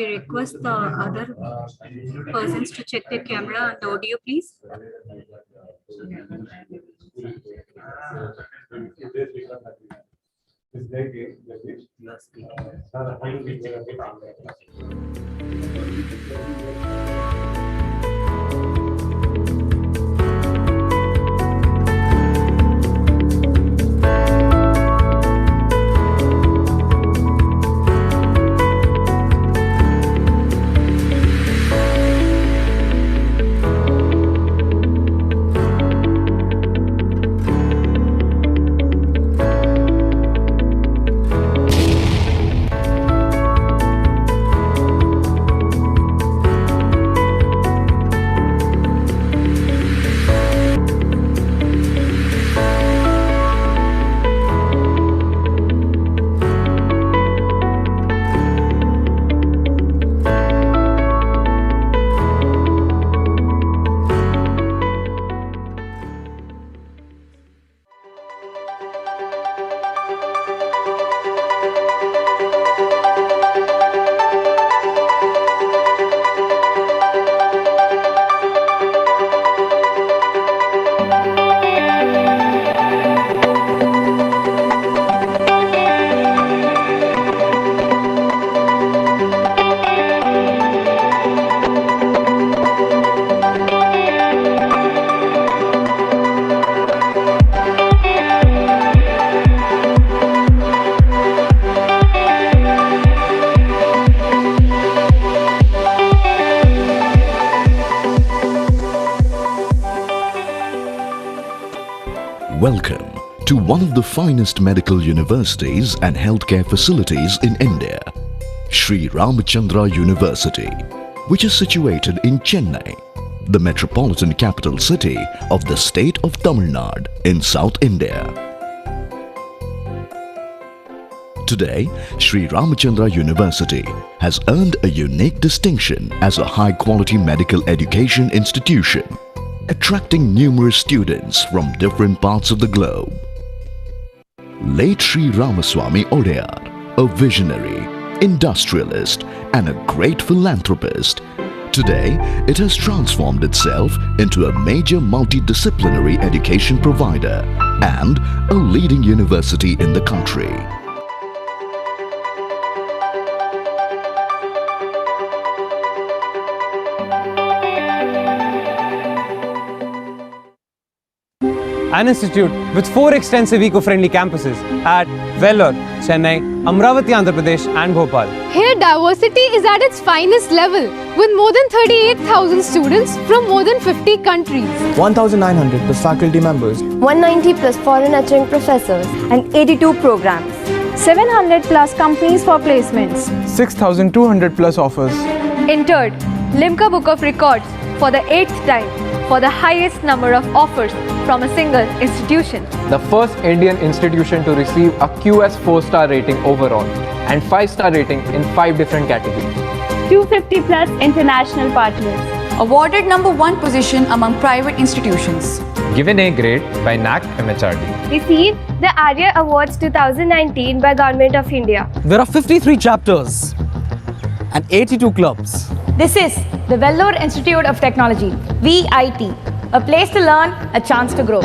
we request the other persons to check their camera and audio, please. Welcome to one of the finest medical universities and healthcare facilities in India, Sri Ramachandra University, which is situated in Chennai, the metropolitan capital city of the state of Tamil Nadu in South India. Today, Sri Ramachandra University has earned a unique distinction as a high-quality medical education institution, attracting numerous students from different parts of the globe. Late Sri Ramaswamy Odayar, a visionary, industrialist and a great philanthropist, today it has transformed itself into a major multidisciplinary education provider and a leading university in the country. An institute with 4 extensive eco-friendly campuses at Vellore, Chennai, Amravati, Andhra Pradesh and Bhopal. Here diversity is at its finest level with more than 38,000 students from more than 50 countries. 1,900 plus faculty members. 190 plus foreign lecturing professors. And 82 programs. 700 plus companies for placements. 6,200 plus offers. Entered Limca Book of Records for the 8th time for the highest number of offers from a single institution. The first Indian institution to receive a QS 4-star rating overall and 5-star rating in 5 different categories. 250 plus international partners. Awarded #1 position among private institutions. Given A grade by NAC MHRD. Received the Arya Awards 2019 by Government of India. There are 53 chapters and 82 clubs. This is the Vellore Institute of Technology, VIT, a place to learn, a chance to grow.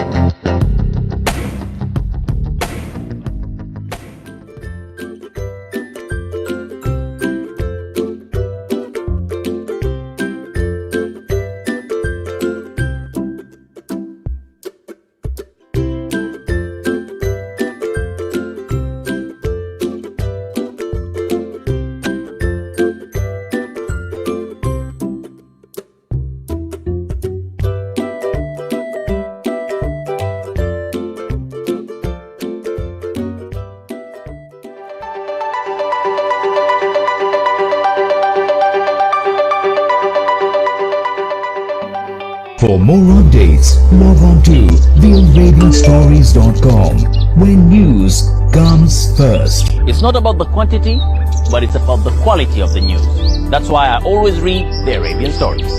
For more updates, log on to thearabianstories.com, where news comes first. It's not about the quantity, but it's about the quality of the news. That's why I always read The Arabian Stories.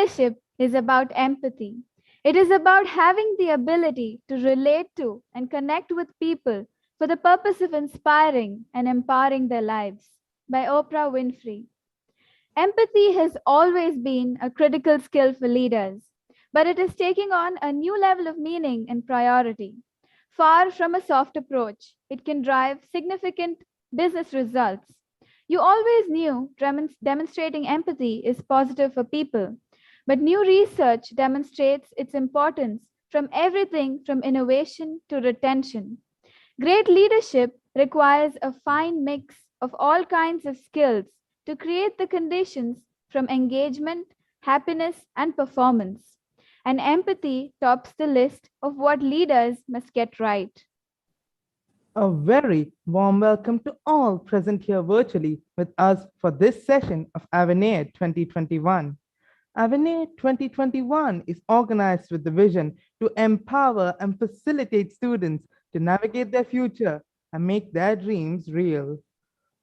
Leadership is about empathy. It is about having the ability to relate to and connect with people for the purpose of inspiring and empowering their lives. By Oprah Winfrey. Empathy has always been a critical skill for leaders, but it is taking on a new level of meaning and priority. Far from a soft approach, it can drive significant business results. You always knew demonstrating empathy is positive for people, but new research demonstrates its importance from everything from innovation to retention. Great leadership requires a fine mix of all kinds of skills to create the conditions from engagement, happiness, and performance. And empathy tops the list of what leaders must get right. A very warm welcome to all present here virtually with us for this session of Avenir 2021. Avenir 2021 is organized with the vision to empower and facilitate students to navigate their future and make their dreams real.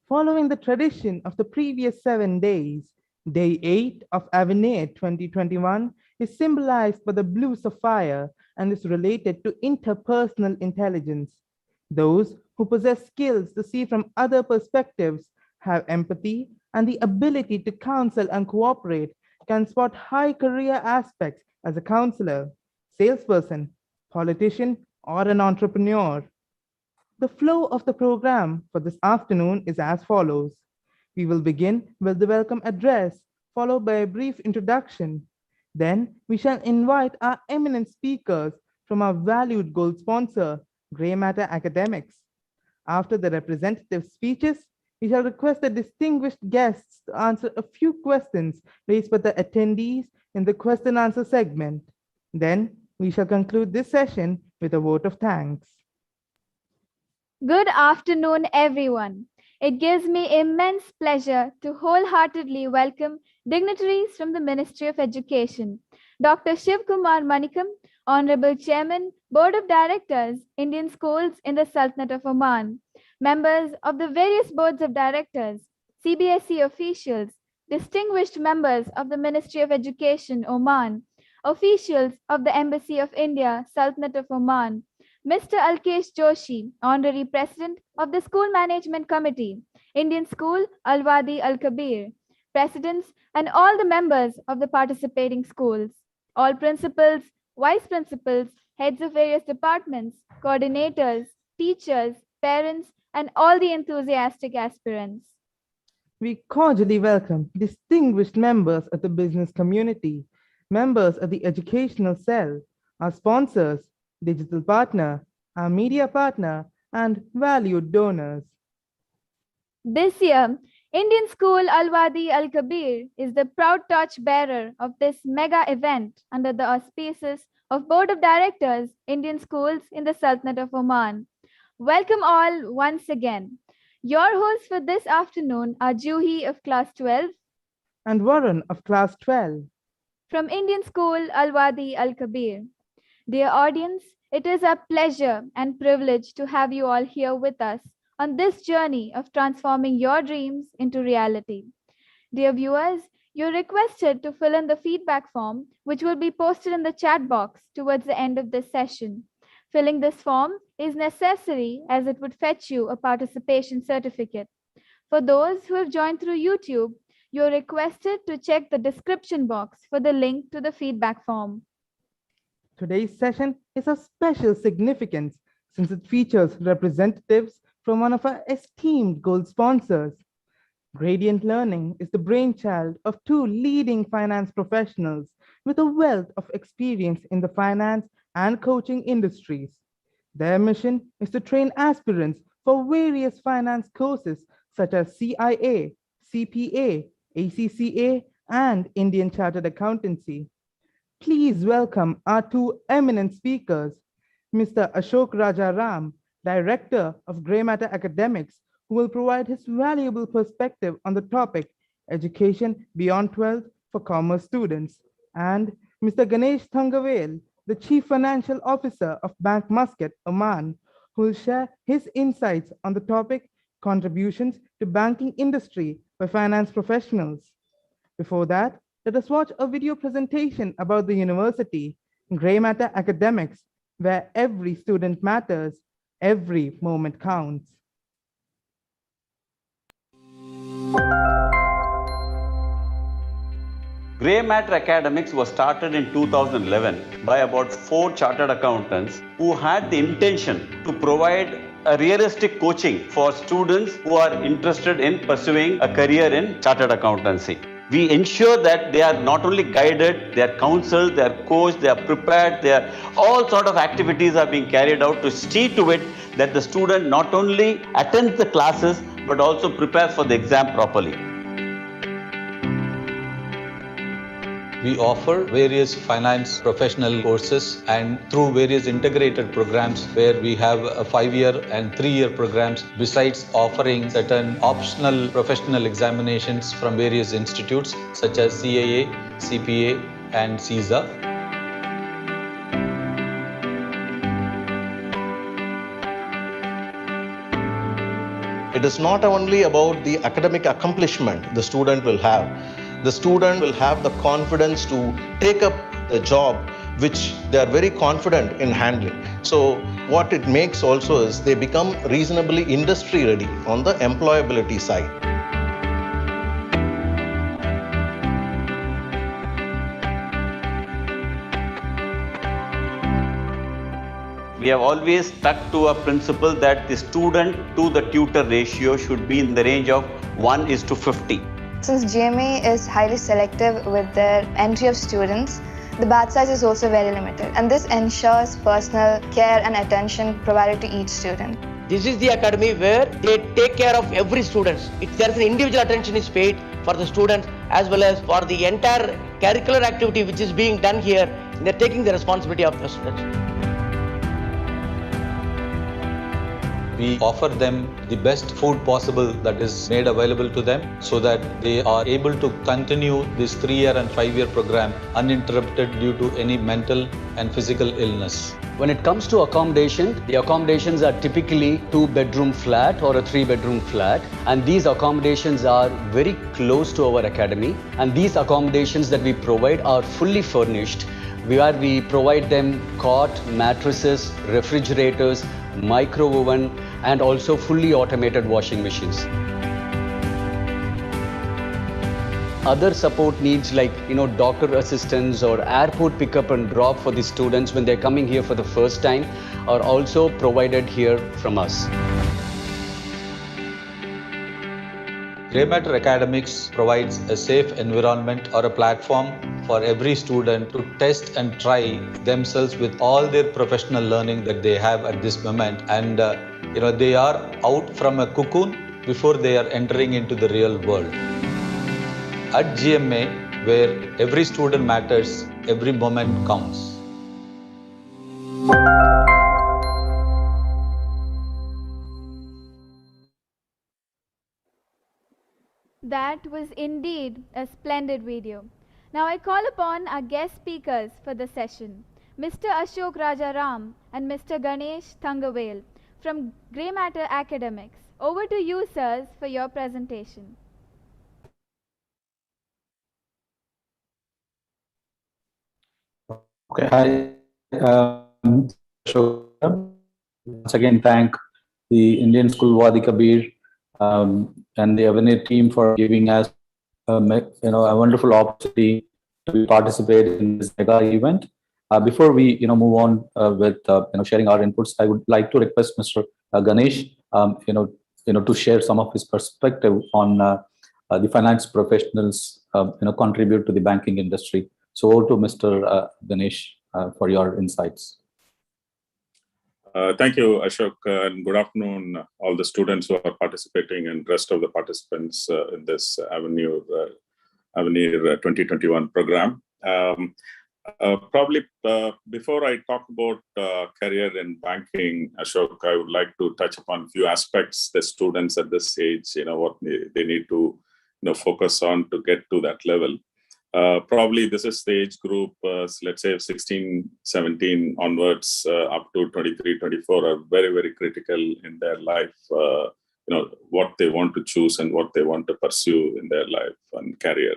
Following the tradition of the previous 7 days, Day 8 of Avenir 2021 is symbolized by the blue sapphire and is related to interpersonal intelligence. Those who possess skills to see from other perspectives, have empathy, and the ability to counsel and cooperate can spot high career aspects as a counselor, salesperson, politician, or an entrepreneur. The flow of the program for this afternoon is as follows. We will begin with the welcome address, followed by a brief introduction. Then we shall invite our eminent speakers from our valued gold sponsor, Grey Matter Academics. After the representative speeches, we shall request the distinguished guests to answer a few questions raised by the attendees in the question answer segment. Then we shall conclude this session with a vote of thanks. Good afternoon, everyone. It gives me immense pleasure to wholeheartedly welcome dignitaries from the Ministry of Education, Dr. Shiv Kumar Manikam, Honorable Chairman, Board of Directors, Indian Schools in the Sultanate of Oman, members of the various boards of directors, CBSE officials, distinguished members of the Ministry of Education, Oman, officials of the Embassy of India, Sultanate of Oman, Mr. Alkesh Joshi, Honorary President of the School Management Committee, Indian School Al-Wadi Al-Kabir, presidents and all the members of the participating schools, all principals, vice principals, heads of various departments, coordinators, teachers, parents, and all the enthusiastic aspirants. We cordially welcome distinguished members of the business community, members of the educational cell, our sponsors, digital partner, our media partner, and valued donors. This year, Indian School Al-Wadi Al-Kabir is the proud torchbearer of this mega event under the auspices of Board of Directors, Indian Schools in the Sultanate of Oman. Welcome all once again. Your hosts for this afternoon are Juhi of Class 12 and Warren of Class 12 from Indian School Al-Wadi Al-Kabir. Dear audience, it is a pleasure and privilege to have you all here with us on this journey of transforming your dreams into reality. Dear viewers, you're requested to fill in the feedback form, which will be posted in the chat box towards the end of this session. Filling this form is necessary as it would fetch you a participation certificate. For those who have joined through YouTube, you're requested to check the description box for the link to the feedback form. Today's session is of special significance since it features representatives from one of our esteemed gold sponsors. Gradient Learning is the brainchild of two leading finance professionals with a wealth of experience in the finance and coaching industries. Their mission is to train aspirants for various finance courses such as CIA, CPA, ACCA, and Indian Chartered Accountancy. Please welcome our two eminent speakers, Mr. Ashok Rajaram, Director of Grey Matter Academics, who will provide his valuable perspective on the topic, Education Beyond 12 for Commerce Students, and Mr. Ganesh Thangavel, the Chief Financial Officer of Bank Muscat, Oman, who will share his insights on the topic, Contributions to Banking Industry by Finance Professionals. Before that, let us watch a video presentation about the university, Grey Matter Academics, where every student matters, every moment counts. Grey Matter Academics was started in 2011 by about 4 chartered accountants who had the intention to provide a realistic coaching for students who are interested in pursuing a career in chartered accountancy. We ensure that they are not only guided, they are counseled, they are coached, they are prepared, all sort of activities are being carried out to see to it that the student not only attends the classes but also prepares for the exam properly. We offer various finance professional courses, and through various integrated programs where we have a 5-year and 3-year programs, besides offering certain optional professional examinations from various institutes such as CAA, CPA and CISA. It is not only about the academic accomplishment the student will have. The student will have the confidence to take up a job which they are very confident in handling. So what it makes also is they become reasonably industry ready on the employability side. We have always stuck to a principle that the student to the tutor ratio should be in the range of 1:50. Since GMA is highly selective with their entry of students, the batch size is also very limited, and this ensures personal care and attention provided to each student. This is the academy where they take care of every student. There is an individual attention is paid for the students as well as for the entire curricular activity which is being done here. They are taking the responsibility of the students. We offer them the best food possible that is made available to them so that they are able to continue this 3-year and 5-year program uninterrupted due to any mental and physical illness. When it comes to accommodation, the accommodations are typically 2-bedroom flat or a 3-bedroom flat, and these accommodations are very close to our academy, and these accommodations that we provide are fully furnished. We provide them cot, mattresses, refrigerators, micro oven and also fully automated washing machines. Other support needs like doctor assistance or airport pickup and drop for the students when they're coming here for the first time are also provided here from us. Grey Matter Academics provides a safe environment or a platform for every student to test and try themselves with all their professional learning that they have at this moment. And they are out from a cocoon before they are entering into the real world. At GMA, where every student matters, every moment counts. That was indeed a splendid video. Now I call upon our guest speakers for the session, Mr. Ashok Rajaram and Mr. Ganesh Thangavel from Grey Matter Academics. Over to you, sirs, for your presentation. Okay, hi. Once again, thank the Indian School Wadi Kabir and the Avenir team for giving us a wonderful opportunity to participate in this mega event. Before we move on with sharing our inputs, I would like to request Mr. Ganesh to share some of his perspective on the finance professionals contribute to the banking industry. So over to Mr. Ganesh for your insights. Thank you, Ashok, and good afternoon, all the students who are participating and rest of the participants in this Avenir 2021 program. Probably before I talk about career in banking, Ashok, I would like to touch upon a few aspects the students at this age, what they need to focus on to get to that level. Probably this is the age group, let's say 16, 17 onwards up to 23, 24 are very, very critical in their life, what they want to choose and what they want to pursue in their life and career.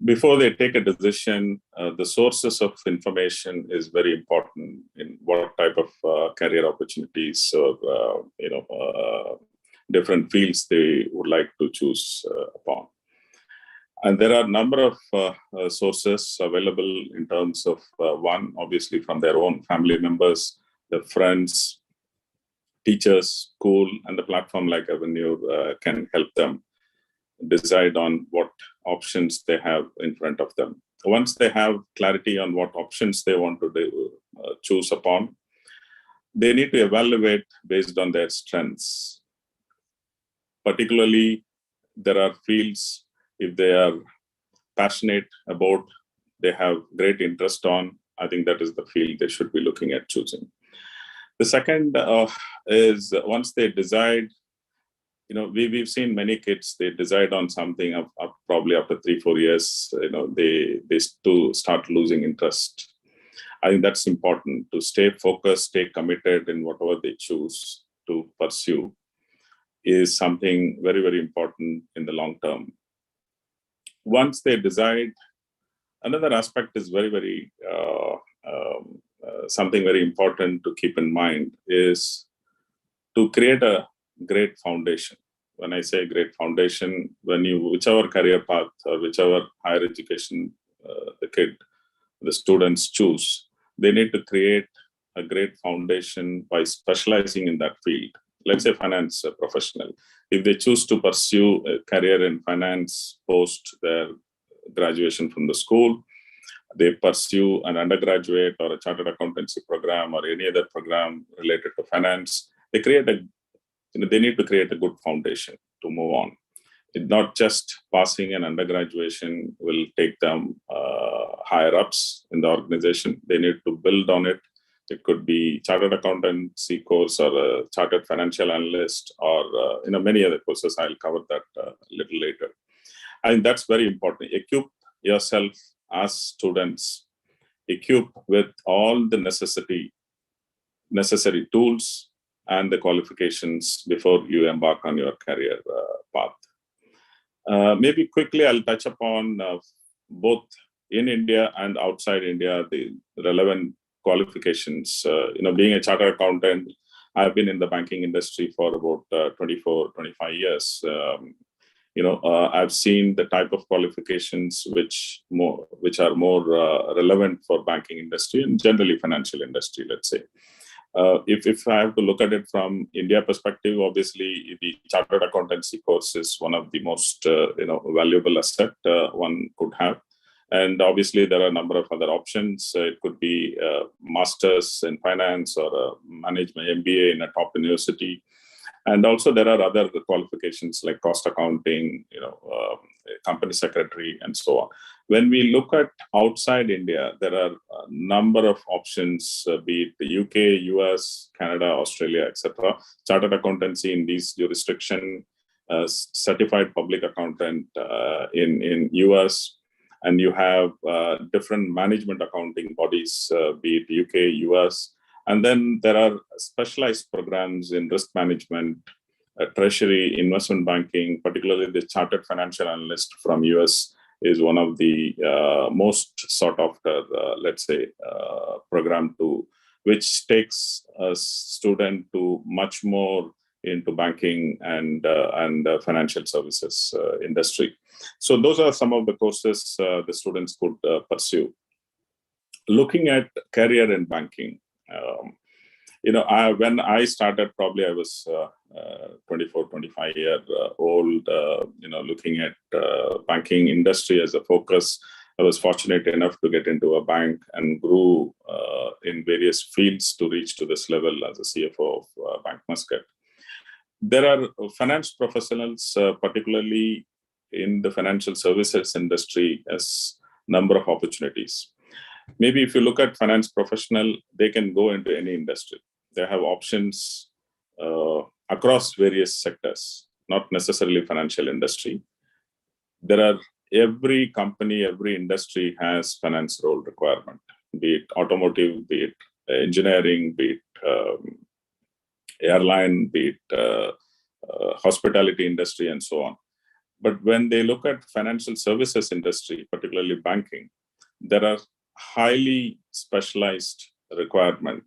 before they take a decision, the sources of information is very important in what type of career opportunities or different fields they would like to choose upon. And there are a number of sources available in terms of one, obviously from their own family members, their friends, teachers, school, and the platform like Avenue can help them decide on what options they have in front of them. Once they have clarity on what options they want to choose upon, they need to evaluate based on their strengths. Particularly, there are fields, if they are passionate about, they have great interest on, I think that is the field they should be looking at choosing. The second is once they decide, we've seen many kids, they decide on something probably after 3-4 years, they start losing interest. I think that's important to stay focused, stay committed in whatever they choose to pursue is something very, very important in the long term. Once they decide, another aspect is very, very something very important to keep in mind is to create a great foundation. When I say great foundation, whichever career path or whichever higher education the students choose, they need to create a great foundation by specializing in that field. Let's say finance professional. If they choose to pursue a career in finance post their graduation from the school, they pursue an undergraduate or a chartered accountancy program or any other program related to finance, they need to create a good foundation to move on. It's not just passing an undergraduation will take them higher ups in the organization. They need to build on it. It could be chartered accountancy course or a chartered financial analyst or many other courses. I'll cover that a little later. I think that's very important. Equip yourself as students, equip with all the necessary tools and the qualifications before you embark on your career path. Maybe quickly I'll touch upon both in India and outside India, the relevant qualifications. Being a chartered accountant, I've been in the banking industry for about 24, 25 years. I've seen the type of qualifications which are more relevant for banking industry and generally financial industry, let's say. If I have to look at it from India perspective, obviously the chartered accountancy course is one of the most valuable asset one could have. And obviously there are a number of other options. It could be masters in finance or a management MBA in a top university. And also there are other qualifications like cost accounting, company secretary, and so on. When we look at outside India, there are a number of options, be it the UK, US, Canada, Australia, etc. Chartered accountancy in these jurisdiction, certified public accountant in US, and you have different management accounting bodies, be it UK, US. And then there are specialized programs in risk management, treasury, investment banking, particularly the chartered financial analyst from US is one of the most sought after, program which takes a student to much more into banking and financial services industry. So those are some of the courses the students could pursue. Looking at career in banking, when I started, probably I was 24, 25 year old, looking at banking industry as a focus. I was fortunate enough to get into a bank and grew in various fields to reach to this level as a CFO of Bank Muscat. There are finance professionals, particularly in the financial services industry, as number of opportunities. Maybe if you look at finance professional, they can go into any industry. They have options across various sectors, not necessarily financial industry. Every company, every industry has finance role requirement, be it automotive, be it engineering, be it airline, be it hospitality industry, and so on. But when they look at financial services industry, particularly banking, there are highly specialized requirement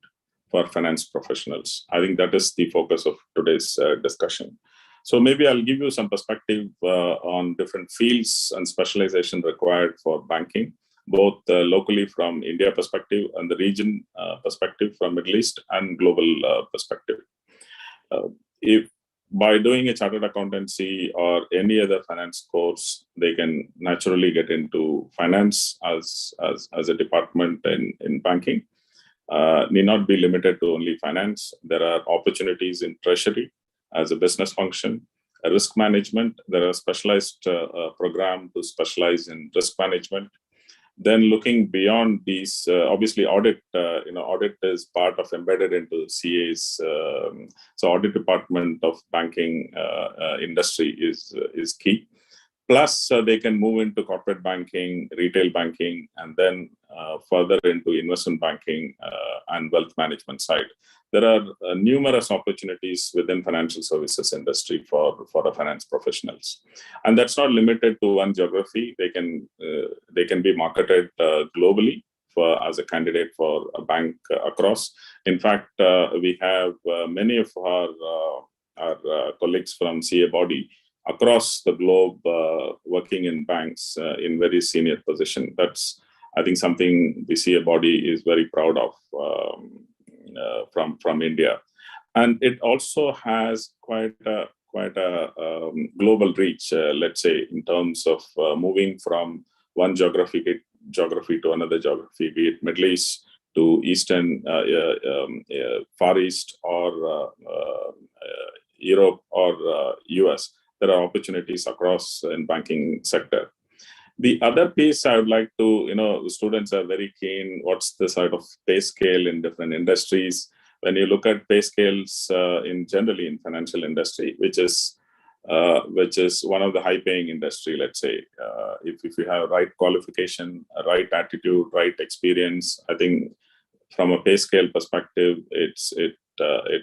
for finance professionals. I think that is the focus of today's discussion. So maybe I'll give you some perspective on different fields and specialization required for banking, both locally from India perspective and the region perspective from Middle East and global perspective. If by doing a chartered accountancy or any other finance course, they can naturally get into finance as a department in banking. Need not be limited to only finance. There are opportunities in treasury as a business function, risk management. There are specialized program to specialize in risk management. Then looking beyond these, obviously audit, audit is part of embedded into CA's. So audit department of banking industry is key. Plus, they can move into corporate banking, retail banking, and then further into investment banking and wealth management side. There are numerous opportunities within financial services industry for the finance professionals, and that's not limited to one geography. They can be marketed globally as a candidate for a bank across. In fact, we have many of our colleagues from CA body across the globe working in banks in very senior position. That's, I think, something the CA body is very proud of from India. And it also has quite a global reach, let's say, in terms of moving from one geography to another geography, be it Middle East to Eastern, Far East, or Europe or US. There are opportunities across in banking sector. The other piece I would like to, students are very keen, what's the sort of pay scale in different industries. When you look at pay scales generally in financial industry, which is one of the high paying industry, let's say, if you have right qualification, right attitude, right experience, I think from a pay scale perspective, it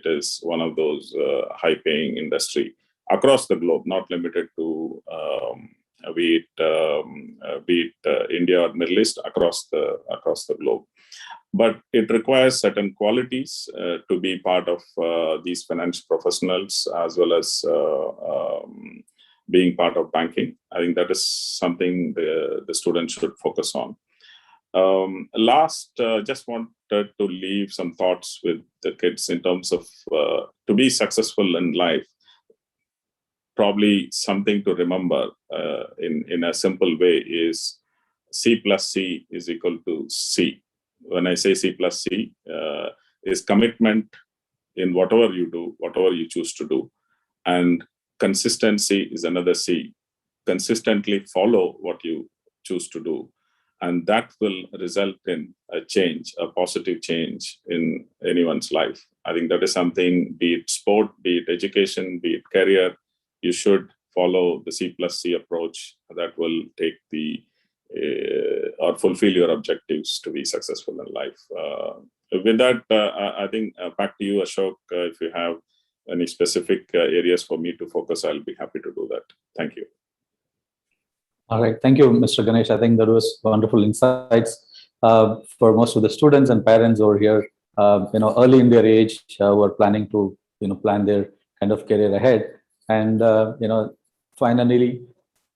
is one of those high paying industry across the globe, not limited to be it India or Middle East, across the globe. But it requires certain qualities to be part of these financial professionals, as well as being part of banking. I think that is something the students should focus on. Just wanted to leave some thoughts with the kids in terms of to be successful in life. Probably something to remember in a simple way is C plus C is equal to C. When I say C plus C, is commitment in whatever you do, whatever you choose to do. And consistency is another C. Consistently follow what you choose to do. And that will result in a change, a positive change in anyone's life. I think that is something, be it sport, be it education, be it career, you should follow the C plus C approach that will take or fulfill your objectives to be successful in life. With that, I think back to you, Ashok. If you have any specific areas for me to focus, I'll be happy to do that. Thank you. All right. Thank you, Mr. Ganesh. I think that was wonderful insights for most of the students and parents over here, early in their age, who are planning to, plan their kind of career ahead. And, finally,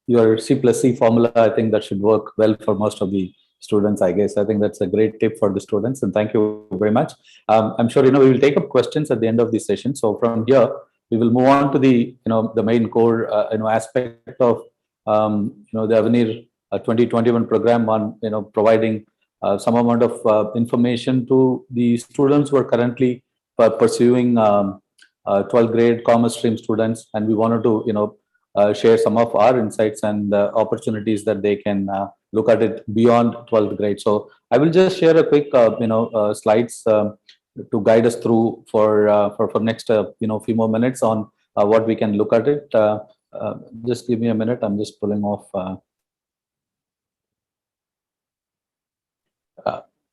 your C plus C formula, I think that should work well for most of the students, I guess. I think that's a great tip for the students. And thank you very much. I'm sure, we will take up questions at the end of the session. So from here, we will move on to the, the main core, aspect of, the Avenir 2021 program on, providing some amount of information to the students who are currently pursuing 12th grade commerce stream students. And we wanted to, share some of our insights and opportunities that they can look at it beyond 12th grade. So I will just share a quick, slides to guide us through for next, few more minutes on what we can look at it. Just give me a minute. I'm just pulling off.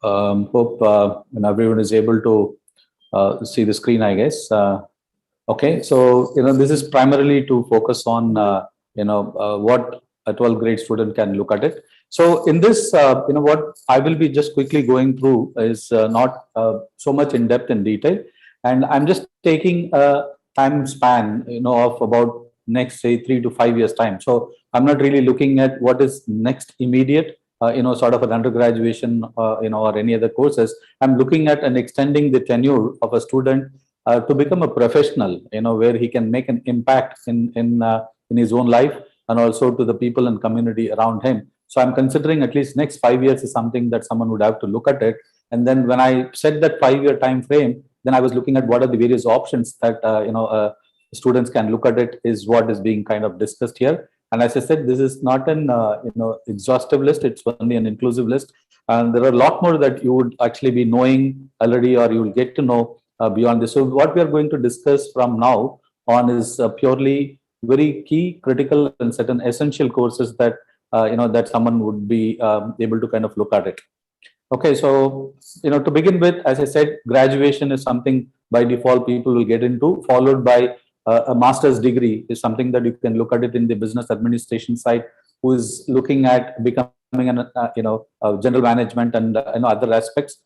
Hope everyone is able to see the screen, I guess. Okay, so this is primarily to focus on what a 12th grade student can look at it. So in this, what I will be just quickly going through is not so much in depth and detail, and I'm just taking a time span, of about next, say, 3 to 5 years time. So I'm not really looking at what is next immediate, sort of an undergraduation, or any other courses. I'm looking at and extending the tenure of a student to become a professional, where he can make an impact in his own life and also to the people and community around him. So I'm considering at least next 5 years is something that someone would have to look at it. And then when I set that 5-year time frame, then I was looking at what are the various options that students can look at it, is what is being kind of discussed here. And as I said, this is not an exhaustive list, it's only an inclusive list. And there are a lot more that you would actually be knowing already, or you will get to know beyond this. So what we are going to discuss from now on is purely very key, critical, and certain essential courses that that someone would be able to kind of look at it. Okay, so to begin with, as I said, graduation is something by default people will get into, followed by a master's degree is something that you can look at it in the business administration side, who is looking at becoming an general management and other aspects.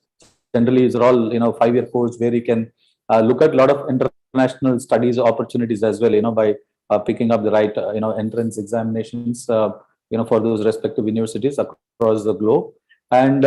Generally, these are all 5-year course where you can look at a lot of international studies opportunities as well, by picking up the right entrance examinations for those respective universities across the globe. And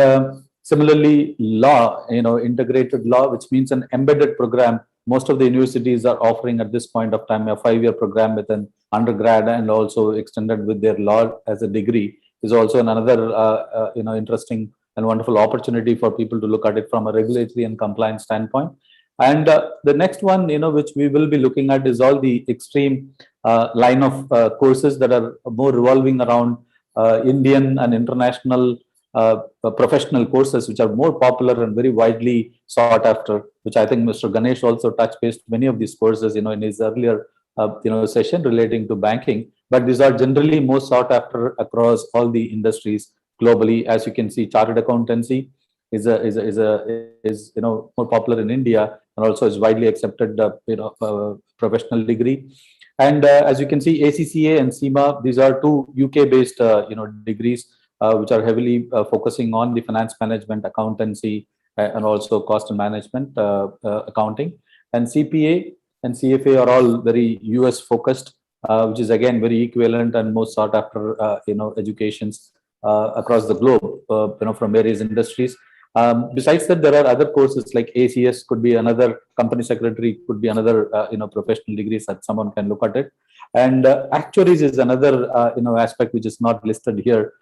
similarly, law, integrated law, which means an embedded program. Most of the universities are offering at this point of time a 5-year program with an undergrad and also extended with their law as a degree, is also another interesting and wonderful opportunity for people to look at it from a regulatory and compliance standpoint. And the next one, which we will be looking at, is all the extreme line of courses that are more revolving around Indian and international professional courses, which are more popular and very widely sought after, which I think Mr. Ganesh also touched base many of these courses, in his earlier session relating to banking. But these are generally most sought after across all the industries globally. As you can see, chartered accountancy is more popular in India, and also is widely accepted professional degree. And as you can see, ACCA and CIMA, these are two UK-based degrees which are heavily focusing on the finance management, accountancy, and also cost and management accounting. And CPA and CFA are all very US focused, which is again very equivalent and most sought after educations across the globe, from various industries. Besides that, there are other courses like ACS could be another, company secretary could be another, professional degrees that someone can look at it. And actuaries is another, aspect which is not listed here,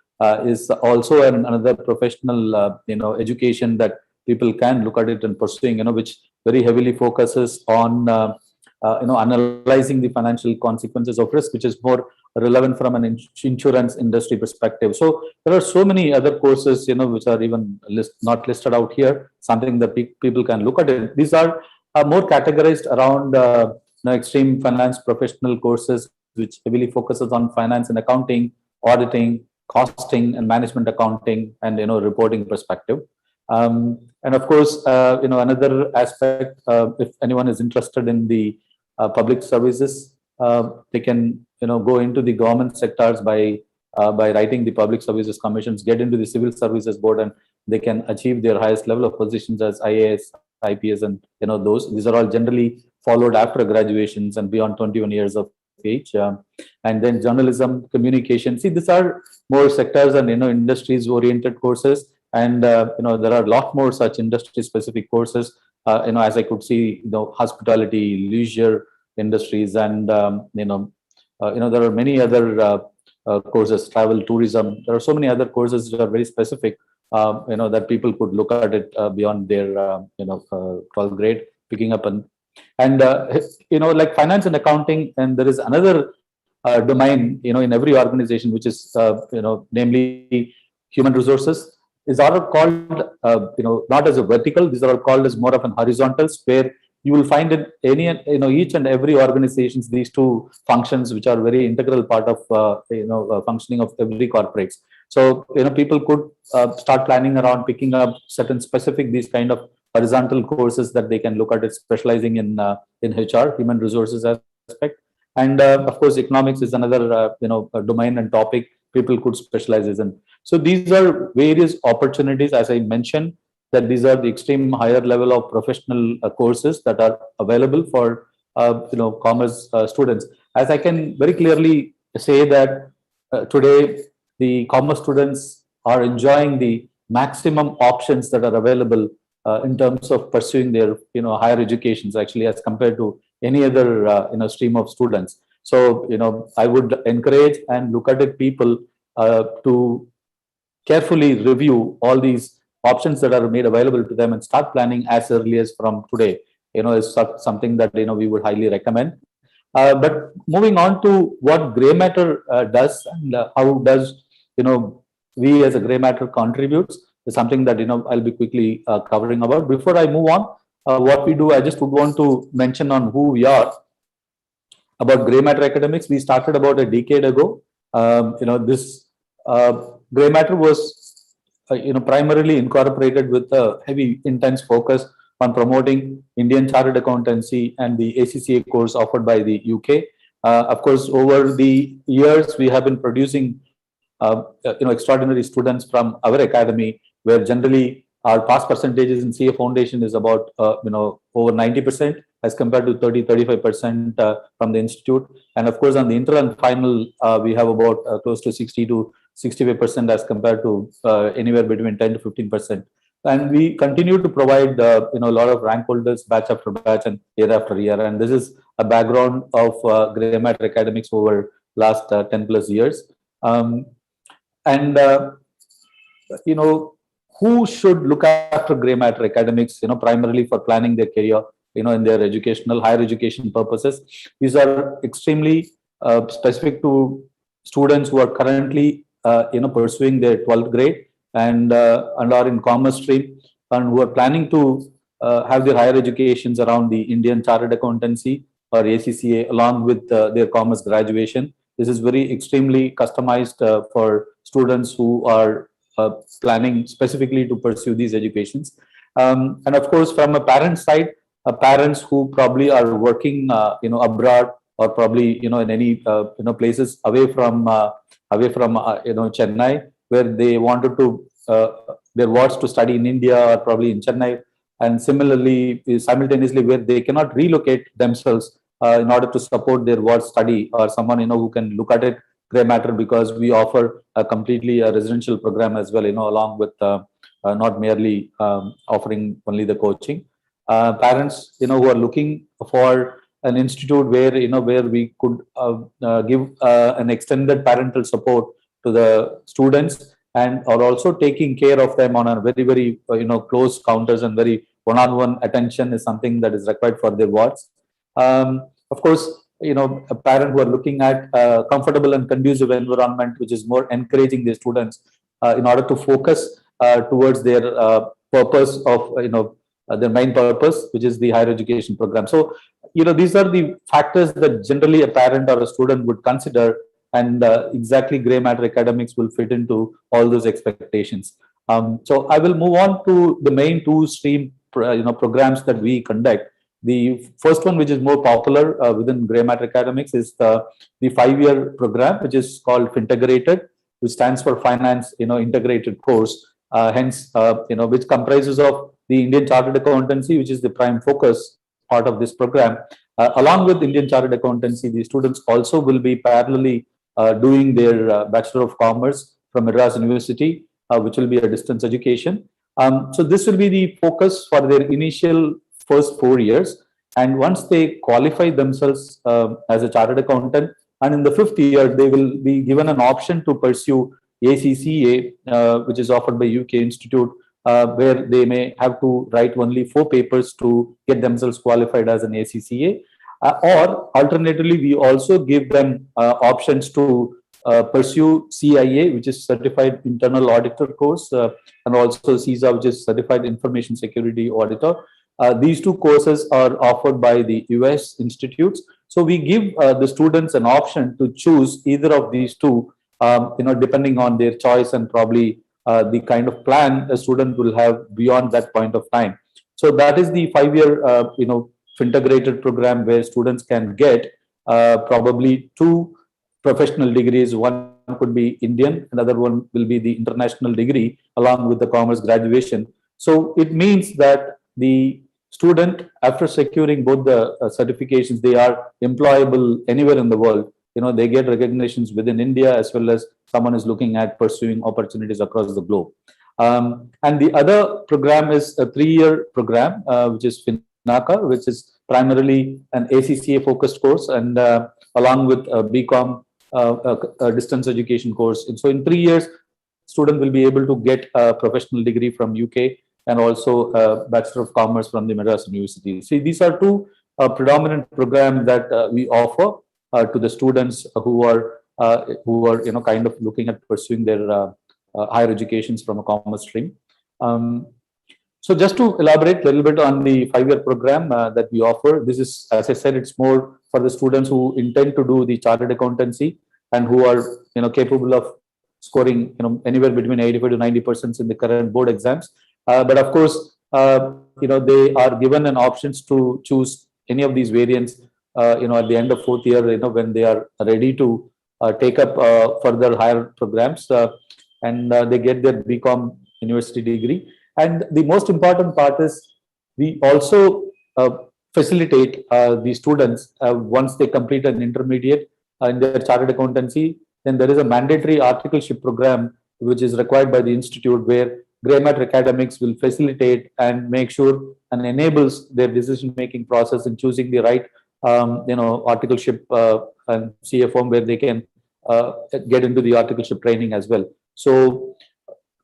is also another professional, education that people can look at it and pursuing, which very heavily focuses on, analyzing the financial consequences of risk, which is more relevant from an insurance industry perspective. So there are so many other courses, which are even not listed out here, something that people can look at it. These are more categorized around extreme finance professional courses, which heavily focuses on finance and accounting, auditing, costing and management accounting, and reporting perspective. And of course, another aspect, if anyone is interested in the public services, they can go into the government sectors by writing the public services commissions, get into the civil services board, and they can achieve their highest level of positions as IAS, IPS, and those. These are all generally followed after graduations and beyond 21 years of age. And then journalism, communication. See, these are more sectors and industries oriented courses, and there are a lot more such industry specific courses. As I could see, hospitality, leisure industries, and there are many other courses, travel, tourism. There are so many other courses that are very specific, that people could look at it beyond their 12th grade, picking up and like finance and accounting. And there is another domain, in every organization, which is namely human resources. These are called not as a vertical. These are called as more of an horizontals, where you will find in any each and every organizations these two functions, which are very integral part of functioning of every corporates. So people could start planning around picking up certain specific these kind of horizontal courses that they can look at it, specializing in HR, human resources aspect. And of course, economics is another domain and topic people could specialize in. So these are various opportunities, as I mentioned, that these are the extreme higher level of professional courses that are available for commerce students. As I can very clearly say that today the commerce students are enjoying the maximum options that are available in terms of pursuing their higher educations, actually, as compared to any other stream of students. So I would encourage and look at it people to carefully review all these options that are made available to them and start planning as early as from today. Is something that we would highly recommend. But moving on to what Grey Matter does and how does we as a Grey Matter contributes is something that I'll be quickly covering about. Before I move on, what we do, I just would want to mention on who we are. About Grey Matter Academics, we started about a decade ago. This Grey Matter was primarily incorporated with a heavy, intense focus on promoting Indian Chartered Accountancy and the ACCA course offered by the UK. Of course, over the years, we have been producing extraordinary students from our academy, where generally our pass percentages in CA Foundation is about over 90% as compared to 30-35% from the institute. And of course, on the inter and final, we have about close to 60 to 65% as compared to anywhere between 10 to 15%. And we continue to provide a lot of rank holders batch after batch and year after year. And this is a background of Grey Matter Academics over last 10 plus years. Who should look after Grey Matter Academics, primarily for planning their career, in their higher education purposes. These are extremely specific to students who are currently, pursuing their 12th grade and are in commerce stream and who are planning to have their higher educations around the Indian Chartered Accountancy or ACCA along with their commerce graduation. This is very extremely customized for students who are planning specifically to pursue these educations. And of course, from a parent side, parents who probably are working, abroad or probably, in any, places away from Chennai, where they wanted to, their wards to study in India or probably in Chennai. And similarly, simultaneously, where they cannot relocate themselves in order to support their ward study, or someone, who can look at it, Grey Matter, because we offer a completely residential program as well, along with not merely offering only the coaching. Parents, who are looking for an institute where, where we could give an extended parental support to the students and are also taking care of them on a very, very, close counters and very one-on-one attention is something that is required for their wards. Of course, a parent who are looking at a comfortable and conducive environment, which is more encouraging their students in order to focus towards their purpose of, their main purpose, which is the higher education program. So, these are the factors that generally a parent or a student would consider, and exactly Grey Matter Academics will fit into all those expectations. So I will move on to the main two stream programs that we conduct. The first one, which is more popular within Grey Matter Academics, is the 5-year program, which is called Fintegrated, which stands for Finance Integrated Course. Which comprises of the Indian Chartered Accountancy, which is the prime focus part of this program. Along with Indian Chartered Accountancy, the students also will be parallelly doing their Bachelor of Commerce from Madras University, which will be a distance education. So this will be the focus for their initial first 4 years. And once they qualify themselves as a chartered accountant, and in the 5th year, they will be given an option to pursue ACCA, which is offered by UK Institute, where they may have to write only 4 papers to get themselves qualified as an ACCA. Or alternatively, we also give them options to pursue CIA, which is Certified Internal Auditor course, and also CISA, which is Certified Information Security Auditor. These 2 courses are offered by the US institutes. So we give the students an option to choose either of these 2, depending on their choice and probably the kind of plan a student will have beyond that point of time. So that is the 5-year, integrated program where students can get probably 2 professional degrees. One could be Indian, another one will be the international degree along with the commerce graduation. So it means that the student, after securing both the certifications, they are employable anywhere in the world. They get recognitions within India, as well as someone is looking at pursuing opportunities across the globe. And the other program is a 3-year program, which is FINACA, which is primarily an ACCA focused course, and along with a BCom a distance education course. And so in 3 years, student will be able to get a professional degree from UK and also a Bachelor of Commerce from the Madras University. See, these are 2 predominant programs that we offer to the students who are kind of looking at pursuing their higher educations from a commerce stream. So just to elaborate a little bit on the 5-year program that we offer, this is, as I said, it's more for the students who intend to do the chartered accountancy and who are capable of scoring anywhere between 85 to 90% in the current board exams. But of course, they are given an options to choose any of these variants at the end of 4th year, when they are ready to take up further higher programs, and they get their BCom university degree. And the most important part is we also facilitate the students once they complete an intermediate in their chartered accountancy. Then there is a mandatory articleship program which is required by the institute, where Grey Matter Academics will facilitate and make sure and enables their decision-making process in choosing the right articleship and CA form, where they can get into the articleship training as well. So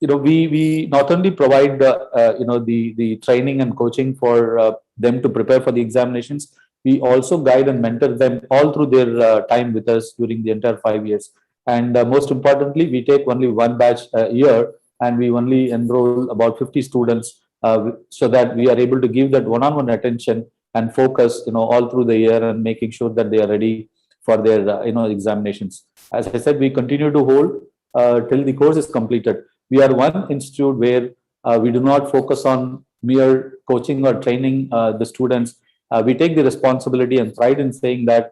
we not only provide the training and coaching for them to prepare for the examinations, we also guide and mentor them all through their time with us during the entire 5 years. And most importantly, we take only 1 batch a year, and we only enroll about 50 students, so that we are able to give that one-on-one attention and focus all through the year, and making sure that they are ready for their examinations. As I said, we continue to hold till the course is completed. We are one institute where we do not focus on mere coaching or training the students. We take the responsibility and pride in saying that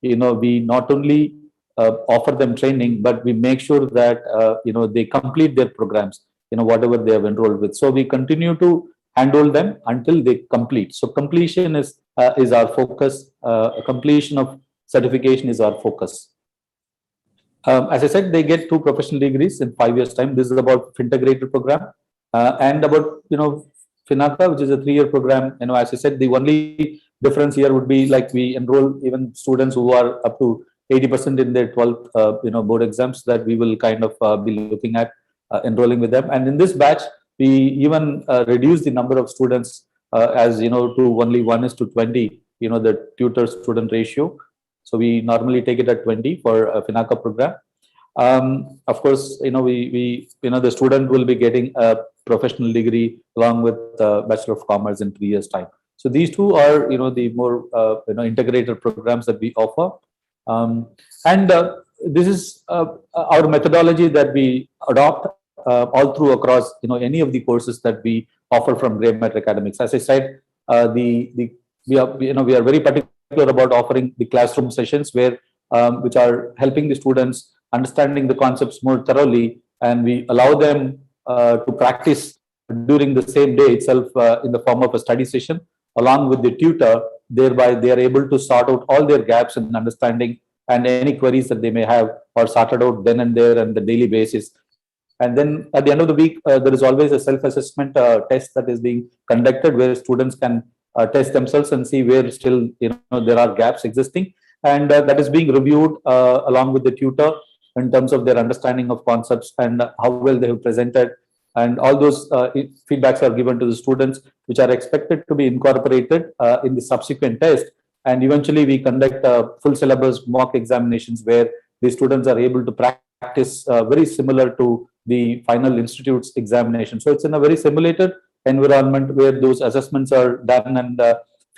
we not only offer them training, but we make sure that they complete their programs, whatever they have enrolled with. So we continue to handle them until they complete. So completion is our focus. Completion of certification is our focus. As I said, they get 2 professional degrees in 5 years' time. This is about integrated program, and about FINACA, which is a 3-year program. As I said, the only difference here would be, like, we enroll even students who are up to 80% in their 12th board exams, that we will kind of be looking at enrolling with them. And in this batch, we even reduce the number of students to only 1:20, the tutor student ratio. So we normally take it at 20 for a FINACA program. Of course, the student will be getting a professional degree along with Bachelor of Commerce in 3 years' time. So these 2 are, the more integrated programs that we offer. This is our methodology that we adopt all through across any of the courses that we offer from Grey Matter Academics. As I said, we are very particular about offering the classroom sessions, where which are helping the students understanding the concepts more thoroughly, and we allow them to practice during the same day itself in the form of a study session along with the tutor. Thereby they are able to sort out all their gaps in understanding, and any queries that they may have are sorted out then and there on the daily basis. And then at the end of the week, there is always a self-assessment test that is being conducted, where students can test themselves and see where still there are gaps existing, and that is being reviewed along with the tutor in terms of their understanding of concepts and how well they have presented, and all those feedbacks are given to the students, which are expected to be incorporated in the subsequent test. And eventually we conduct full syllabus mock examinations, where the students are able to practice very similar to the final institute's examination. So it's in a very simulated environment where those assessments are done and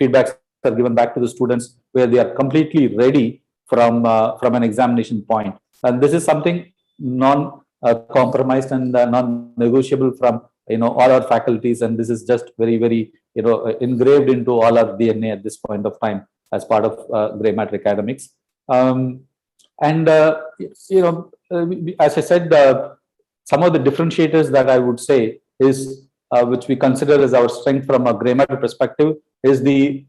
feedbacks are given back to the students, where they are completely ready from an examination point. And this is something non-compromised and non-negotiable from all our faculties, and this is just very, very engraved into all our DNA at this point of time. as part of Grey Matter Academics. As I said, some of the differentiators that I would say is which we consider as our strength from a Grey Matter perspective is the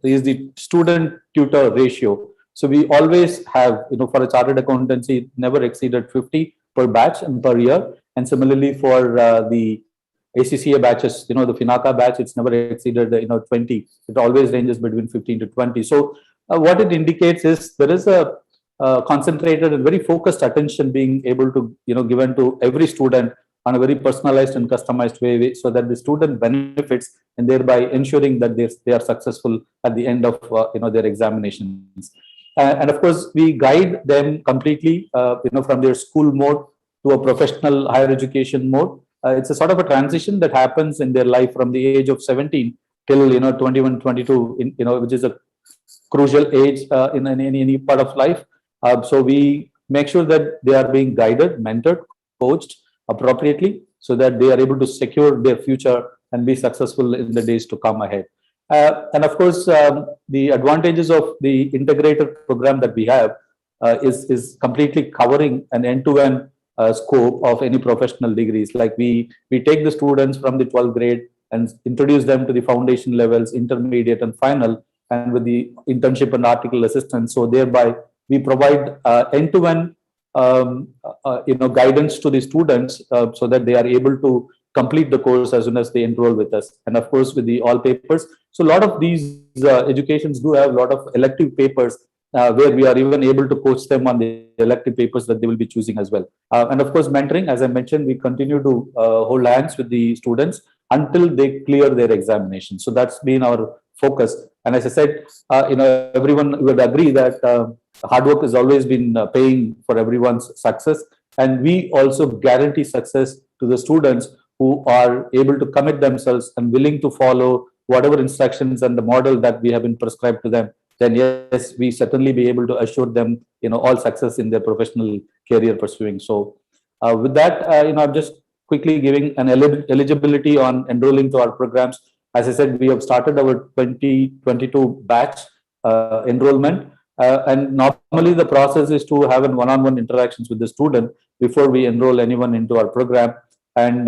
student tutor ratio. So we always have, for a chartered accountancy, never exceeded 50 per batch and per year. And similarly for the ACCA batches, the FINACA batch, it's never exceeded 20. It always ranges between 15 to 20. So what it indicates is there is a concentrated and very focused attention being able to given to every student on a very personalized and customized way, so that the student benefits and thereby ensuring that they are successful at the end of their examinations. And of course, we guide them completely from their school mode to a professional higher education mode. It's a sort of a transition that happens in their life from the age of 17 till 21, 22, which is a crucial age in any part of life. So we make sure that they are being guided, mentored, coached appropriately, so that they are able to secure their future and be successful in the days to come ahead. And of course, the advantages of the integrated program that we have is completely covering an end-to-end scope of any professional degrees. Like we take the students from the 12th grade and introduce them to the foundation levels, intermediate and final, and with the internship and article assistance. So thereby we provide end-to-end guidance to the students so that they are able to complete the course as soon as they enroll with us. And of course, with the all papers. So a lot of these educations do have a lot of elective papers where we are even able to coach them on the elective papers that they will be choosing as well. And of course, mentoring, as I mentioned, we continue to hold hands with the students until they clear their examination. So that's been our focus. And as I said, everyone would agree that hard work has always been paying for everyone's success. And we also guarantee success to the students who are able to commit themselves and willing to follow whatever instructions and the model that we have been prescribed to them. Then yes, we certainly be able to assure them, all success in their professional career pursuing. So with that, I'm just quickly giving an eligibility on enrolling to our programs. As I said, we have started our 2022 batch enrollment. And normally the process is to have one-on-one interactions with the student before we enroll anyone into our program. And,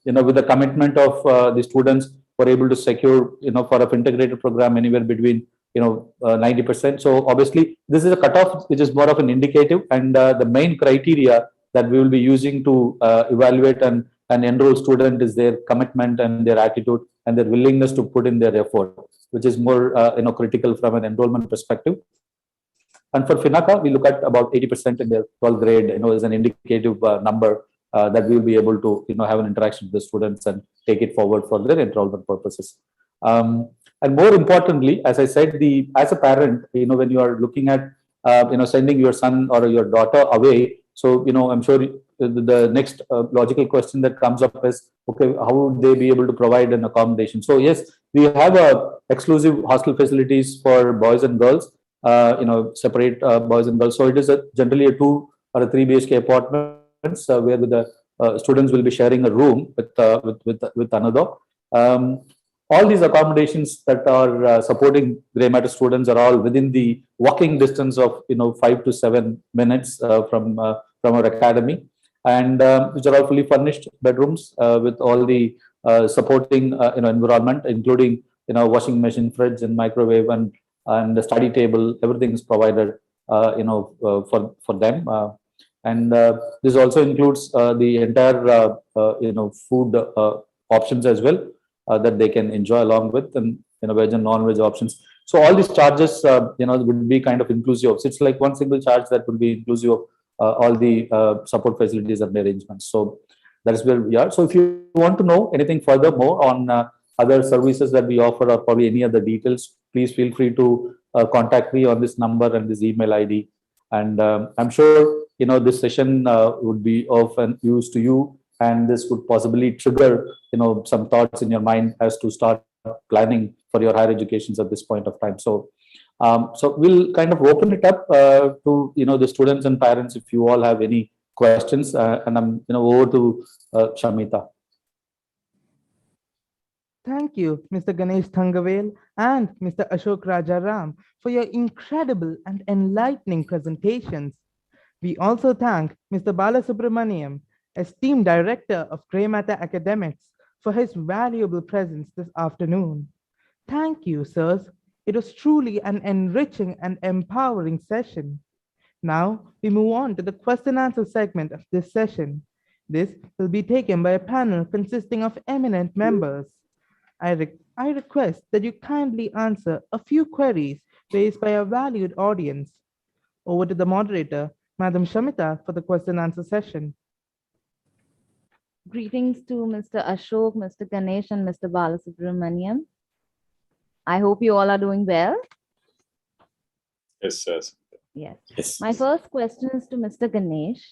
with the commitment of the students, we're able to secure, for an integrated program anywhere between 90%. So obviously this is a cutoff which is more of an indicative, and the main criteria that we will be using to evaluate and enroll student is their commitment and their attitude and their willingness to put in their effort, which is more critical from an enrollment perspective. And for FINACA, we look at about 80% in their 12th grade, as an indicative number that we will be able to have an interaction with the students and take it forward for their enrollment purposes. And more importantly, as I said, as a parent, when you are looking at sending your son or your daughter away, so I'm sure the next logical question that comes up is, okay, how would they be able to provide an accommodation? So yes, we have exclusive hostel facilities for boys and girls, separate boys and girls. So it is generally a 2 or a 3 BHK apartments where the students will be sharing a room with another. All these accommodations that are supporting Grey Matter students are all within the walking distance of 5 to 7 minutes from our academy, and which are all fully furnished bedrooms with all the supporting environment, including washing machine, fridge, and microwave, and the study table. Everything is provided for them, and this also includes the entire food options as well. That they can enjoy along with, and veg and non-veg options. So all these charges, would be kind of inclusive. So it's like one single charge that would be inclusive of all the support facilities and arrangements. So that is where we are. So if you want to know anything further more on other services that we offer, or probably any other details, please feel free to contact me on this number and this email ID. And I'm sure this session would be of use to you. And this would possibly trigger, some thoughts in your mind as to start planning for your higher educations at this point of time. So, so we'll kind of open it up to the students and parents if you all have any questions. And I'm over to Shamita. Thank you, Mr. Ganesh Thangavel and Mr. Ashok Rajaram, for your incredible and enlightening presentations. We also thank Mr. Balasubramaniam, esteemed Director of Grey Matter Academics, for his valuable presence this afternoon. Thank you, sirs. It was truly an enriching and empowering session. Now we move on to the question and answer segment of this session. This will be taken by a panel consisting of eminent members. I request that you kindly answer a few queries raised by a valued audience. Over to the moderator, Madam Shamita, for the question and answer session. Greetings to Mr. Ashok, Mr. Ganesh, and Mr. Balasubramaniam. I hope you all are doing well. Yes, yes. Yes. My first question is to Mr. Ganesh.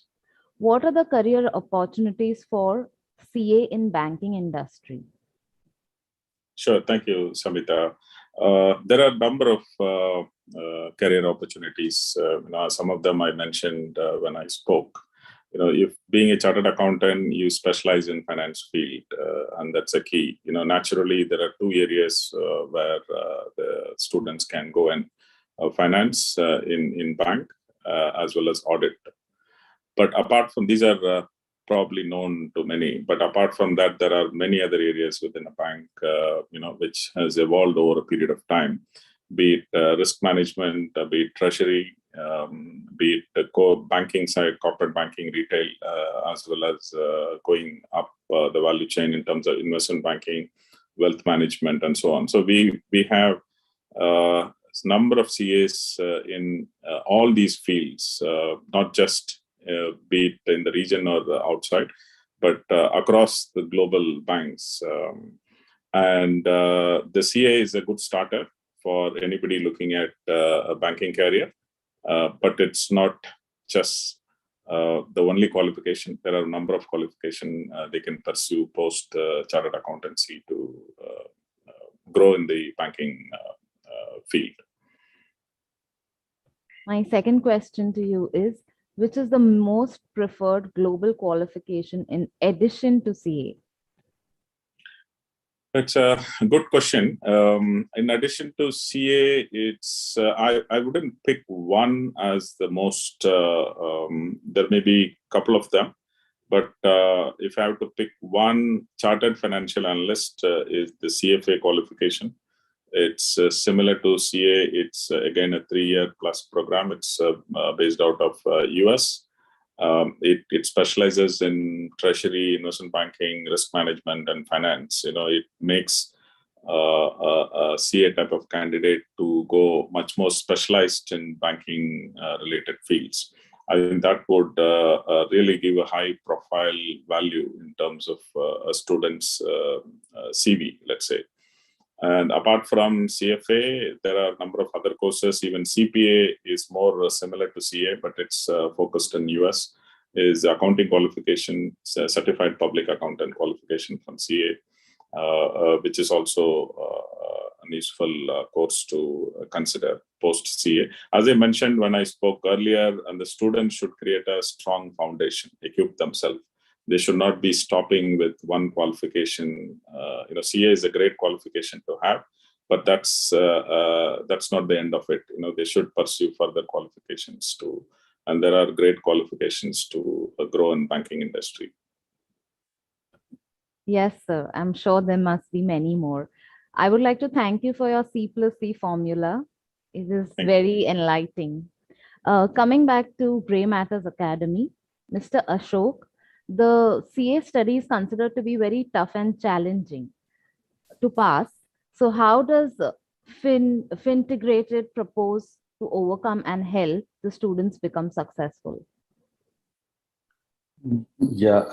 What are the career opportunities for CA in banking industry? Sure, thank you, Samita. There are a number of career opportunities. Some of them I mentioned when I spoke. If being a chartered accountant, you specialize in finance field, and that's a key. Naturally, there are two areas where the students can go and finance in bank as well as audit. But apart from these are probably known to many, but apart from that, there are many other areas within a bank, which has evolved over a period of time, be it risk management, be it treasury, be it the core banking side, corporate banking, retail, as well as going up the value chain in terms of investment banking, wealth management, and so on. So we have a number of CAs in all these fields, not just be it in the region or the outside, but across the global banks. And the CA is a good starter for anybody looking at a banking career, but it's not just the only qualification. There are a number of qualifications they can pursue post chartered accountancy to grow in the banking field. My second question to you is, which is the most preferred global qualification in addition to CA? It's a good question. In addition to CA, it's I wouldn't pick one as the most. There may be a couple of them, but if I have to pick one, chartered financial analyst is the CFA qualification. It's similar to CA. It's again a 3-year plus program. It's based out of US. It specializes in treasury, investment banking, risk management, and finance. It makes a CA type of candidate to go much more specialized in banking related fields. I think that would really give a high profile value in terms of a student's CV, let's say. And apart from CFA, there are a number of other courses. Even CPA is more similar to CA, but it's focused in US, is accounting qualification, certified public accountant qualification from CA, which is also an useful course to consider post CA. As I mentioned when I spoke earlier, and the students should create a strong foundation, equip themselves. They should not be stopping with one qualification. CA is a great qualification to have, but that's not the end of it. They should pursue further qualifications too, and there are great qualifications to grow in banking industry. Yes, sir. I'm sure there must be many more. I would like to thank you for your C+C formula. It is very enlightening. Coming back to Grey Matters Academy, Mr. Ashok, the CA study is considered to be very tough and challenging to pass. So how does Fintegrated propose to overcome and help the students become successful? Yeah,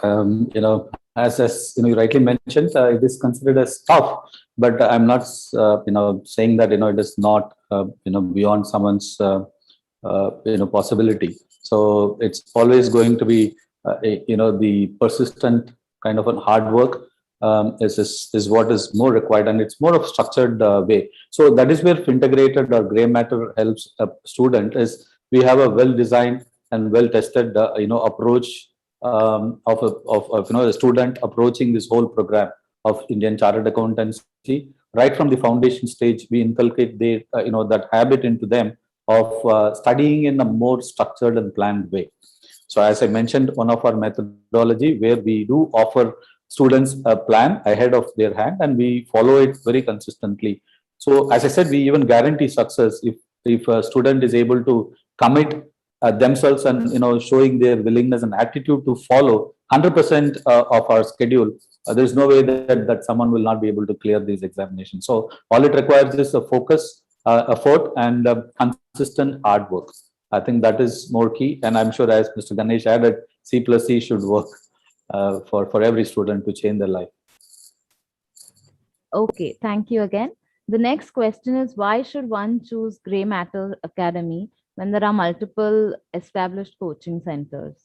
as you rightly mentioned, it is considered as tough, but I'm not saying that it is not beyond someone's possibility. So it's always going to be the persistent kind of a hard work is what is more required, and it's more of structured way. So that is where Fintegrated or Grey Matter helps a student. Is we have a well-designed and well-tested approach of a student approaching this whole program of Indian Chartered Accountancy. Right from the foundation stage, we inculcate their, that habit into them of studying in a more structured and planned way. So as I mentioned, one of our methodology where we do offer students a plan ahead of their hand and we follow it very consistently. So as I said, we even guarantee success if a student is able to commit themselves and showing their willingness and attitude to follow 100% of our schedule. There is no way that someone will not be able to clear these examinations. So all it requires is a focus, effort, and consistent hard work. I think that is more key. And I'm sure, as Mr. Ganesh added, C+C should work for every student to change their life. Okay, thank you again. The next question is, why should one choose Grey Matter Academy when there are multiple established coaching centers?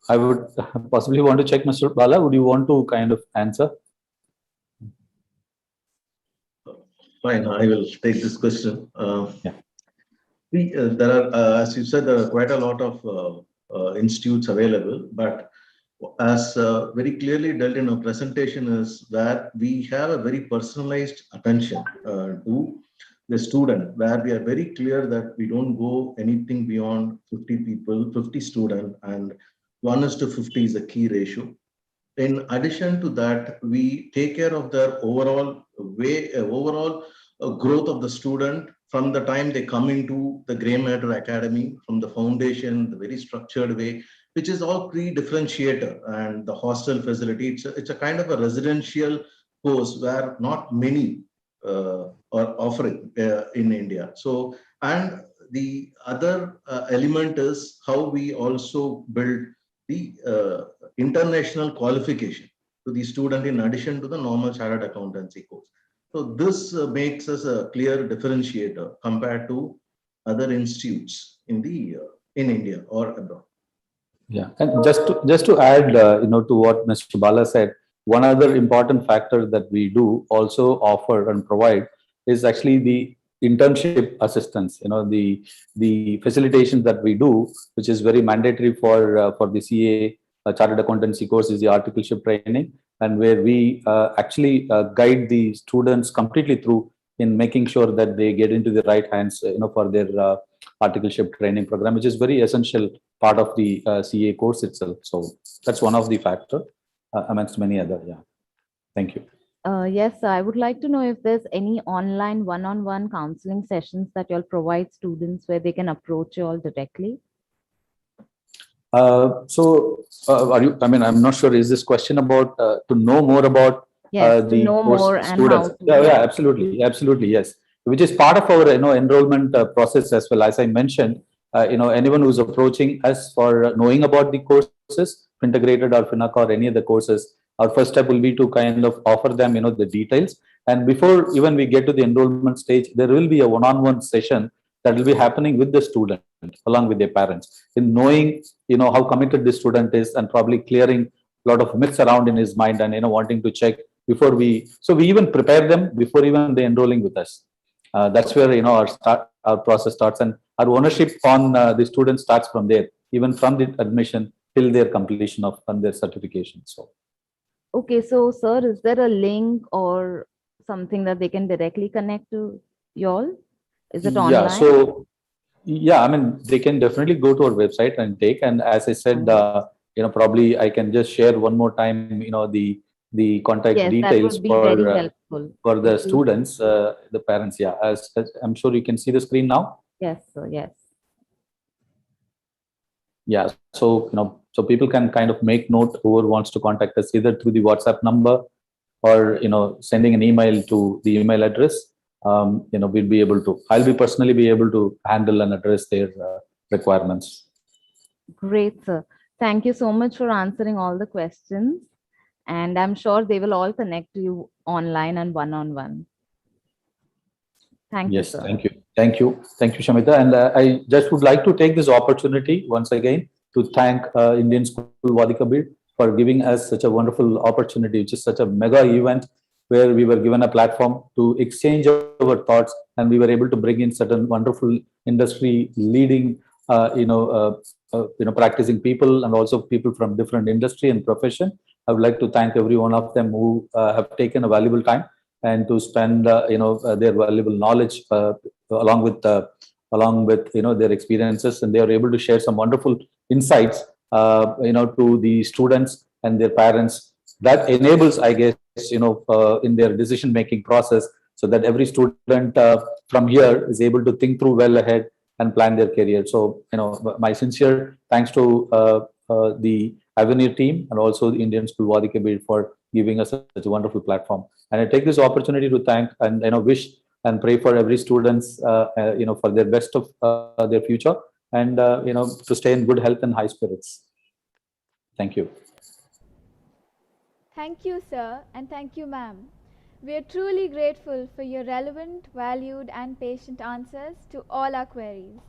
I would possibly want to check, Mr. Bala. Would you want to kind of answer? Fine, I will take this question. There are, as you said, there are quite a lot of institutes available, but as very clearly dealt in our presentation is that we have a very personalized attention to the student, where we are very clear that we don't go anything beyond 50 people, 50 students, and 1:50 is a key ratio. In addition to that, we take care of their overall growth of the student from the time they come into the Grey Matter Academy, from the foundation, the very structured way, which is all pre-differentiator, and the hostel facility. It's a kind of a residential course where not many are offering in India. So, and the other element is how we also build the international qualification to the student in addition to the normal chartered accountancy course. So this makes us a clear differentiator compared to other institutes in India or abroad. Yeah, and just to add, to what Mr. Bala said, one other important factor that we do also offer and provide is actually the internship assistance. The facilitation that we do, which is very mandatory for the CA Chartered Accountancy course, is the articleship training, and where we actually guide the students completely through in making sure that they get into the right hands, for their articleship training program, which is very essential part of the CA course itself. So that's one of the factor amongst many other. Yeah, thank you. Yes, I would like to know if there's any online one-on-one counseling sessions that you'll provide students where they can approach you all directly. Are you? I mean, I'm not sure. Is this question about to know more about the know course more and students? how to, Yeah, absolutely, yes. Which is part of our enrollment process as well. As I mentioned, anyone who's approaching us for knowing about the courses, integrated or FINACA or any of the courses, our first step will be to kind of offer them, the details. And before even we get to the enrollment stage, there will be a one-on-one session that will be happening with the student along with their parents, in knowing, how committed the student is and probably clearing a lot of myths around in his mind and, wanting to check before we even prepare them before even they enrolling with us. That's where, our process starts, and our ownership on the student starts from there, even from the admission till their completion of their certification. So. Okay, so sir, is there a link or something that they can directly connect to you all? Is it online? Yeah, so I mean, they can definitely go to our website and take. And as I said, probably I can just share one more time, the contact details for the students, the parents. Yeah, as I'm sure you can see the screen now. Yes, sir. Yes. Yeah, so so people can kind of make note whoever wants to contact us either through the WhatsApp number or sending an email to the email address. We'll be able to. I'll be personally be able to handle and address their requirements. Great, sir. Thank you so much for answering all the questions, and I'm sure they will all connect to you online and one-on-one. Thank you, sir. Thank you, Shamita. And I just would like to take this opportunity once again to thank Indian School Wadi Kabir for giving us such a wonderful opportunity, which is such a mega event where we were given a platform to exchange our thoughts, and we were able to bring in certain wonderful industry leading, practicing people, and also people from different industry and profession I would like to thank every one of them who have taken a valuable time and to spend their valuable knowledge along with their experiences, and they are able to share some wonderful insights to the students and their parents. That enables, I guess, in their decision making process, so that every student from here is able to think through well ahead and plan their career. So my sincere thanks to the Avenir team and also the Indian School Wadi Kabir for giving us such a wonderful platform. And I take this opportunity to thank and wish and pray for every students for their best of their future, and to stay in good health and high spirits. Thank you. Thank you, sir, and thank you, ma'am. We are truly grateful for your relevant, valued, and patient answers to all our queries.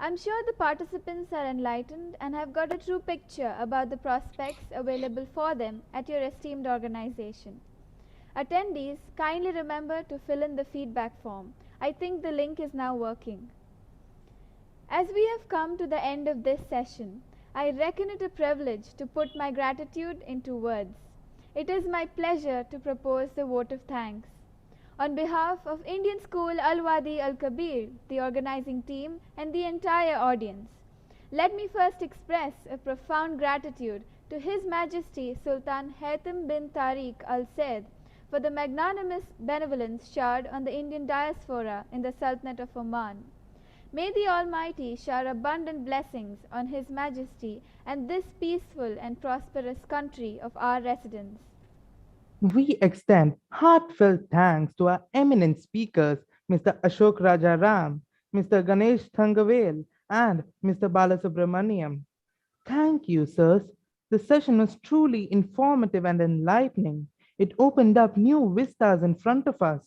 I'm sure the participants are enlightened and have got a true picture about the prospects available for them at your esteemed organization. Attendees, kindly remember to fill in the feedback form. I think the link is now working. As we have come to the end of this session, I reckon it a privilege to put my gratitude into words. It is my pleasure to propose the vote of thanks. On behalf of Indian School Al-Wadi Al-Kabir, the organizing team, and the entire audience, let me first express a profound gratitude to His Majesty Sultan Haitham bin Tariq Al Said for the magnanimous benevolence showered on the Indian diaspora in the Sultanate of Oman. May the Almighty shower abundant blessings on His Majesty and this peaceful and prosperous country of our residence. We extend heartfelt thanks to our eminent speakers, Mr. Ashok Rajaram, Mr. Ganesh Thangavel, and Mr. Balasubramaniam. Thank you, sirs. The session was truly informative and enlightening. It opened up new vistas in front of us.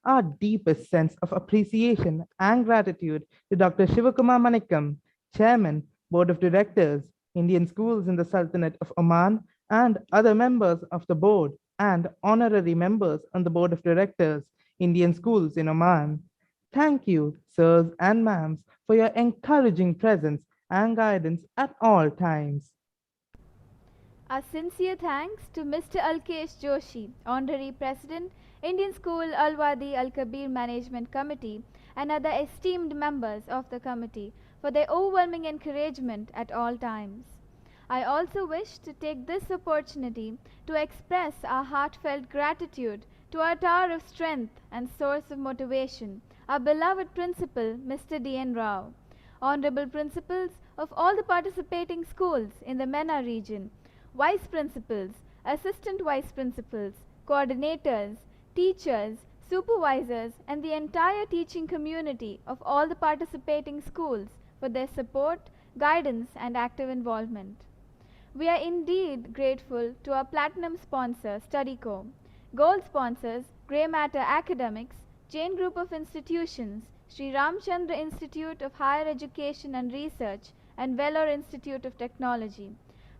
Our deepest sense of appreciation and gratitude to Dr. Shivakumar Manikam, Chairman, Board of Directors, Indian Schools in the Sultanate of Oman, and other members of the board and honorary members on the Board of Directors, Indian Schools in Oman. Thank you, sirs and ma'ams, for your encouraging presence and guidance at all times. Our sincere thanks to Mr. Alkesh Joshi, Honorary President, Indian School Al-Wadi Al-Kabir Management Committee, and other esteemed members of the committee for their overwhelming encouragement at all times. I also wish to take this opportunity to express our heartfelt gratitude to our tower of strength and source of motivation, our beloved principal, Mr. D.N. Rao, honorable principals of all the participating schools in the MENA region, vice principals, assistant vice principals, coordinators, teachers, supervisors, and the entire teaching community of all the participating schools for their support, guidance, and active involvement. We are indeed grateful to our platinum sponsor, StudyCo, gold sponsors, Grey Matter Academics, Jain Group of Institutions, Sri Ramchandra Institute of Higher Education and Research, and Vellore Institute of Technology.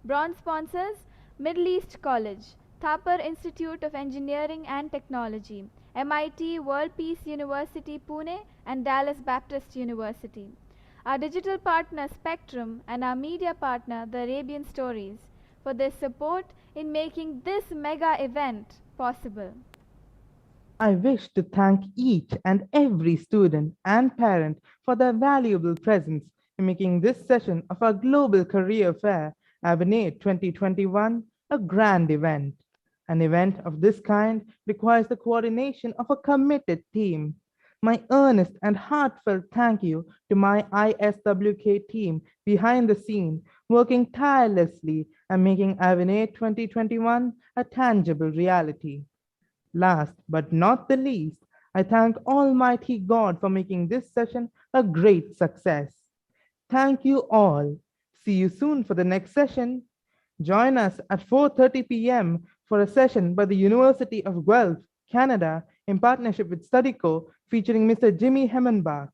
Bronze sponsors, Middle East College, Thapar Institute of Engineering and Technology, MIT World Peace University Pune, and Dallas Baptist University. Our digital partner Spectrum and our media partner The Arabian Stories for their support in making this mega event possible. I wish to thank each and every student and parent for their valuable presence in making this session of our Global Career Fair, Avenir 2021, a grand event. An event of this kind requires the coordination of a committed team. My earnest and heartfelt thank you to my ISWK team behind the scene, working tirelessly and making Avenir 2021 a tangible reality. Last but not the least, I thank Almighty God for making this session a great success. Thank you all. See you soon for the next session. Join us at 4:30 p.m. for a session by the University of Guelph, Canada, in partnership with StudyCo, featuring Mr. Jimmy Hemmenbach.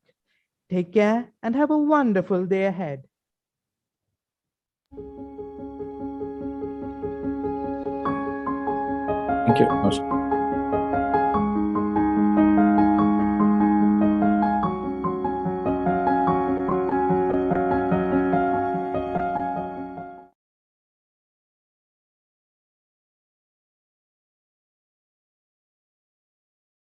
Take care and have a wonderful day ahead. Thank you.